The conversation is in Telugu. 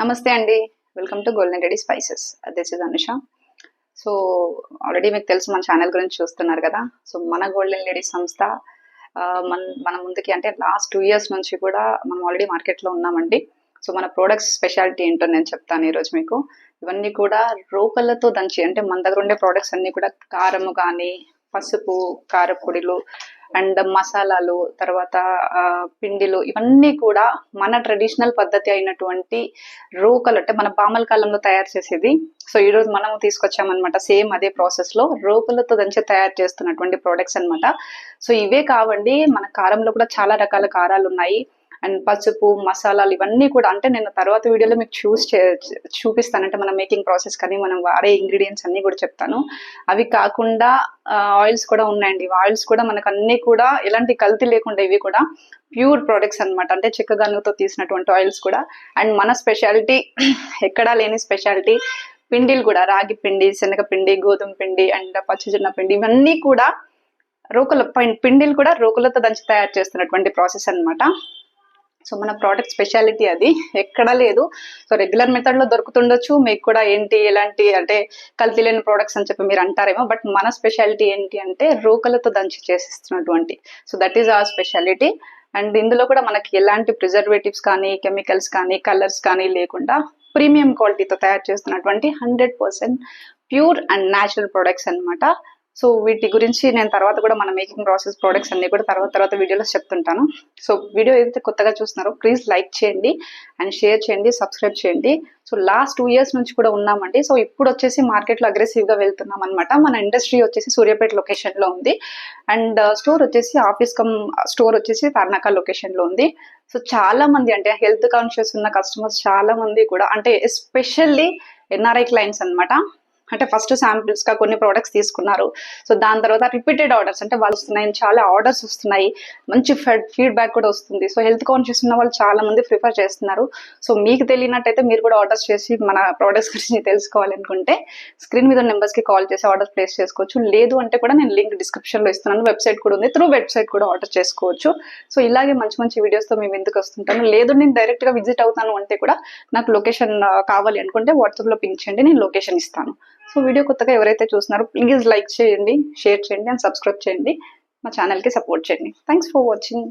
నమస్తే అండి. Welcome to golden ready spices. This is Anusha. So already మీకు తెలుసు మన ఛానల్ గురించి చూస్తున్నారు కదా. సో మన గోల్డెన్ లేడీ సంస్థ మన ముందుకి అంటే లాస్ట్ 2 years నుంచి కూడా మనం ఆల్రెడీ మార్కెట్లో ఉన్నామండి. సో మన ప్రోడక్ట్స్ స్పెషాలిటీ ఏంటో నేను చెప్తాను ఈరోజు మీకు. ఇవన్నీ కూడా రోకళ్ళతో దంచి అంటే మన దగ్గర ఉండే ప్రోడక్ట్స్ అన్నీ కూడా కారము కానీ, పసుపు, కారపొడిలు అండ్ మసాలాలు, తర్వాత పిండిలు, ఇవన్నీ కూడా మన ట్రెడిషనల్ పద్ధతి అయినటువంటి రోకలు అంటే మన పామల కాలంలో తయారు చేసేది. సో ఈ రోజు మనం తీసుకొచ్చామన్నమాట. సేమ్ అదే ప్రాసెస్ లో రోకలతో దంచి తయారు చేస్తున్నటువంటి ప్రోడక్ట్స్ అన్నమాట. సో ఇవే కావండి, మన కారంలో కూడా చాలా రకాల కారాలు ఉన్నాయి. అండ్ పసుపు, మసాలాలు ఇవన్నీ కూడా అంటే నేను తర్వాత వీడియోలో మీకు చూపిస్తాను. అంటే మన మేకింగ్ ప్రాసెస్ కానీ మనం వాడే ఇంగ్రీడియంట్స్ అన్ని కూడా చెప్తాను. అవి కాకుండా ఆయిల్స్ కూడా ఉన్నాయండి. ఆయిల్స్ కూడా మనకు అన్ని కూడా ఎలాంటి కల్తీ లేకుండా ఇవి కూడా ప్యూర్ ప్రొడక్ట్స్ అన్నమాట. అంటే చెక్కగానుతో తీసినటువంటి ఆయిల్స్ కూడా. అండ్ మన స్పెషాలిటీ ఎక్కడా లేని స్పెషాలిటీ పిండిలు కూడా, రాగి పిండి, శనగపిండి, గోధుమ పిండి అండ్ పచ్చిజొన్న పిండి, ఇవన్నీ కూడా పిండిలు కూడా రోకలతో దంచి తయారు చేస్తున్నటువంటి ప్రాసెస్ అన్నమాట. సో మన ప్రోడక్ట్ స్పెషాలిటీ అది ఎక్కడా లేదు. సో రెగ్యులర్ మెథడ్ లో దొరుకుతుండొచ్చు మీకు కూడా, ఏంటి ఎలాంటి అంటే కల్తీ లేని ప్రోడక్ట్స్ అని చెప్పి మీరు అంటారేమో. బట్ మన స్పెషాలిటీ ఏంటి అంటే రోకలతో దంచి చేసిస్తున్నటువంటి, so that is our speciality. And ఇందులో కూడా మనకి ఎలాంటి ప్రిజర్వేటివ్స్ కానీ, కెమికల్స్ కానీ, కలర్స్ కానీ లేకుండా ప్రీమియం క్వాలిటీతో తయారు చేస్తున్నటువంటి 100% ప్యూర్ అండ్ న్యాచురల్ ప్రొడక్ట్స్ అన్నమాట. సో వీటి గురించి నేను తర్వాత కూడా మన మేకింగ్ ప్రాసెస్ ప్రోడక్ట్స్ అన్ని కూడా తర్వాత వీడియోలో చెప్తుంటాను. సో వీడియో ఏదైతే కొత్తగా చూస్తున్నారో ప్లీజ్ లైక్ చేయండి అండ్ షేర్ చేయండి, సబ్స్క్రైబ్ చేయండి. సో లాస్ట్ 2 years నుంచి కూడా ఉన్నామండి. సో ఇప్పుడు వచ్చేసి మార్కెట్లో అగ్రెసివ్గా వెళ్తున్నాం అనమాట. మన ఇండస్ట్రీ వచ్చేసి సూర్యాపేట లొకేషన్లో ఉంది. అండ్ స్టోర్ వచ్చేసి స్టోర్ వచ్చేసి తార్నాక లొకేషన్లో ఉంది. సో చాలా మంది అంటే హెల్త్ కాన్షియస్ ఉన్న కస్టమర్స్ చాలా మంది కూడా, అంటే ఎస్పెషల్లీ ఎన్ఆర్ఐ క్లయింట్స్ అనమాట. అంటే ఫస్ట్ శాంపిల్స్ గా కొన్ని ప్రోడక్ట్స్ తీసుకున్నారు. సో దాని తర్వాత రిపీటెడ్ ఆర్డర్స్ అంటే వాళ్ళు వస్తున్నాయి, చాలా ఆర్డర్స్ వస్తున్నాయి, మంచి ఫీడ్బ్యాక్ కూడా వస్తుంది. సో హెల్త్ కాన్షియస్ ఉన్న వాళ్ళు చాలా మంది ప్రిఫర్ చేస్తున్నారు. సో మీకు తెలియనట్టయితే మీరు కూడా ఆర్డర్స్ చేసి మన ప్రోడక్ట్స్ గురించి తెలుసుకోవాలనుకుంటే స్క్రీన్ మీద నెంబర్స్ కి కాల్ చేసి ఆర్డర్ ప్లేస్ చేసుకోవచ్చు. లేదు అంటే కూడా నేను లింక్ డిస్క్రిప్షన్ లో ఇస్తున్నాను. వెబ్సైట్ కూడా ఉంది, త్రూ వెబ్సైట్ కూడా ఆర్డర్ చేసుకోవచ్చు. సో ఇలాగే మంచి మంచి వీడియోస్ తో మేము ఎందుకు వస్తుంటాను. లేదు నేను డైరెక్ట్ గా విజిట్ అవుతాను అంటే కూడా నాకు లొకేషన్ కావాలి అనుకుంటే వాట్సాప్ లో పింక్ చేయండి, నేను లొకేషన్ ఇస్తాను. సో వీడియో కొత్తగా ఎవరైతే చూస్తున్నారో ప్లీజ్ లైక్ చేయండి, షేర్ చేయండి అండ్ సబ్స్క్రైబ్ చేయండి. మా ఛానల్కి సపోర్ట్ చేయండి. Thanks for watching.